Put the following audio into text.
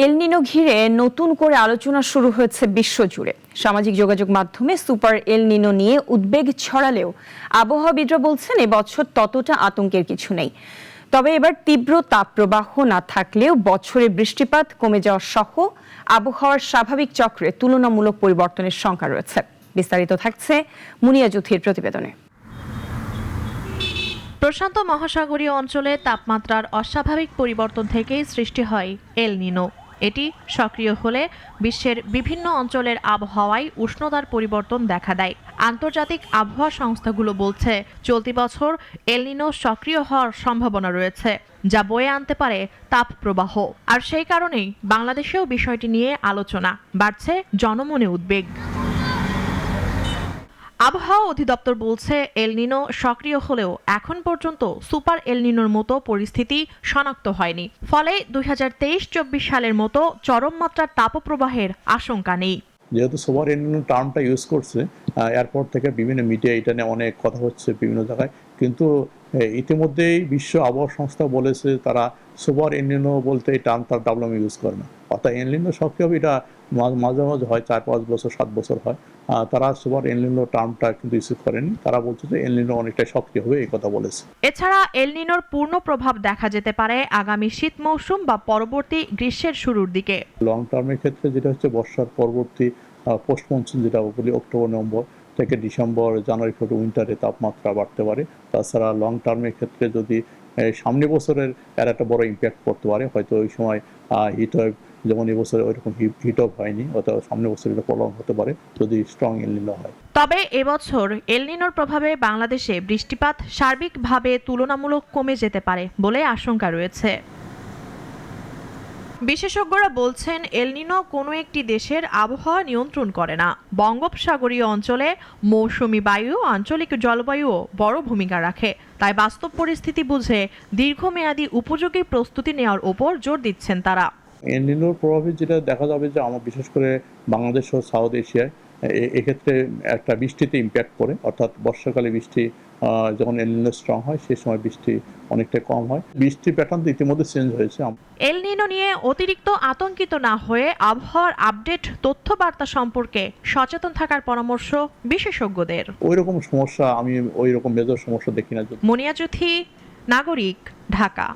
এল নিনো ঘিরে নতুন করে আলোচনা শুরু হয়েছে বিশ্বজুড়ে। সামাজিক যোগাযোগ মাধ্যমে সুপার এল নিনো নিয়ে উদ্বেগ ছড়ালেও আবহাওয়াবিদরা বলছেন এবছর ততটা আতঙ্কের কিছু নেই। তবে এবার তীব্র তাপপ্রবাহ না থাকলেও বছরে বৃষ্টিপাত কমে যাওয়া সহ আবহাওয়ার স্বাভাবিক চক্রে তুলনামূলক পরিবর্তনের শঙ্কা রয়েছে। বিস্তারিত থাকছে মুনিয়া জুথির প্রতিবেদনে। প্রশান্ত মহাসাগরীয় অঞ্চলে তাপমাত্রার অস্বাভাবিক পরিবর্তন থেকেই সৃষ্টি হয় এল নিনো। এটি সক্রিয় হলে বিশ্বের বিভিন্ন অঞ্চলের আবহাওয়ায় উষ্ণতার পরিবর্তন দেখা দেয়। আন্তর্জাতিক আবহাওয়া সংস্থাগুলো বলছে চলতি বছর এল নিনো সক্রিয় হওয়ার সম্ভাবনা রয়েছে, যা বয়ে আনতে পারে তাপপ্রবাহ। আর সেই কারণেই বাংলাদেশেও বিষয়টি নিয়ে আলোচনা বাড়ছে, জনমনে উদ্বেগ। আবহাওয়া অধিদপ্তর বলছে এল নিনো সক্রিয় হলেও এখন পর্যন্ত সুপার এল নিনোর মতো পরিস্থিতি শনাক্ত হয়নি। ফলে 2023-24 সালের মতো চরম মাত্রার তাপপ্রবাহের আশঙ্কা নেই। যেহেতু সুপার এল নিনো টার্মটা ইউজ করছে, এয়ারপোর্ট থেকে বিভিন্ন মিডিয়া এটা নিয়ে অনেক কথা হচ্ছে বিভিন্ন জায়গায়, কিন্তু ইতিমধ্যেই বিশ্ব আবহাওয়া সংস্থা বলেছে তারা সুপার এল নিনো বলতে এই টার্মটা ডাবলমি ইউজ করে না। অর্থাৎ এল নিনো সক্রিয় হবে এটা মাঝে মাঝে হয়, 4-5 বছর 7 বছর হয়। তারা সুপার এল নিনো টার্মটা কিন্তু ইউজ করেনি। তারা বলছে যে এল নিনো অনেকটাই সক্রিয় হবে, এই কথা বলেছে। এছাড়া এল নিনোর পূর্ণ প্রভাব দেখা যেতে পারে আগামী শীত মৌসুম বা পরবর্তী গ্রীষ্মের শুরুর দিকে। লং টার্মের ক্ষেত্রে যেটা হচ্ছে বর্ষার পরবর্তী পোস্ট মনসুন, যেটা বলি অক্টোবর নভেম্বর থেকে ডিসেম্বর জানুয়ারি ফেব্রুয়ারি উইন্টারে তাপমাত্রা বাড়তে পারে। তাছাড়া লং টার্মের ক্ষেত্রে যদি সামনে বছরের এর একটা বড় ইম্প্যাক্ট পড়তে পারে, হয়তো ওই সময় হিট ওয়েভ যেমন এবছরে ওইরকম হিট ওয়েভ হয়নি, অথবা সামনে বছর এটা প্রলং হতে পারে যদি স্ট্রং এল নিনো হয়। তবে এবছর এল নিনোর প্রভাবে বাংলাদেশে বৃষ্টিপাত সার্বিকভাবে তুলনামূলক কমে যেতে পারে বলে আশঙ্কা রয়েছে। বিশেষজ্ঞরা বলছেন এল নিনো কোনো একটি দেশের আবহাওয়া নিয়ন্ত্রণ করে না। বঙ্গোপসাগরীয় অঞ্চলে মৌসুমী বায়ু আঞ্চলিক জলবায়ুও বড় ভূমিকা রাখে। তাই বাস্তব পরিস্থিতি বুঝে দীর্ঘমেয়াদী উপযোগী প্রস্তুতি নেওয়ার ওপর জোর দিচ্ছেন তারা। এল নিনোর প্রভাবে যেটা দেখা যাবে যে আমার বিশেষ করে বাংলাদেশ ও সাউথ এশিয়ায় এক্ষেত্রে একটা বৃষ্টিতে ইম্প্যাক্ট পড়ে। অর্থাৎ বর্ষাকালে বৃষ্টি যখন এল নিনো স্ট্রং হয় সেই সময় বৃষ্টি অনেকটা কম হয়। বৃষ্টি প্যাটার্ন তো ইতিমধ্যে চেঞ্জ হয়েছে। এল নিনো নিয়ে অতিরিক্ত আতঙ্কিত না হয়ে আবহাওয়ার আপডেট তথ্য বার্তা সম্পর্কে সচেতন থাকার পরামর্শ বিশেষজ্ঞদের। ওইরকম সমস্যা আমি ওইরকম মেজর সমস্যা দেখি না। মুনিয়া জুথি, নাগরিক, ঢাকা।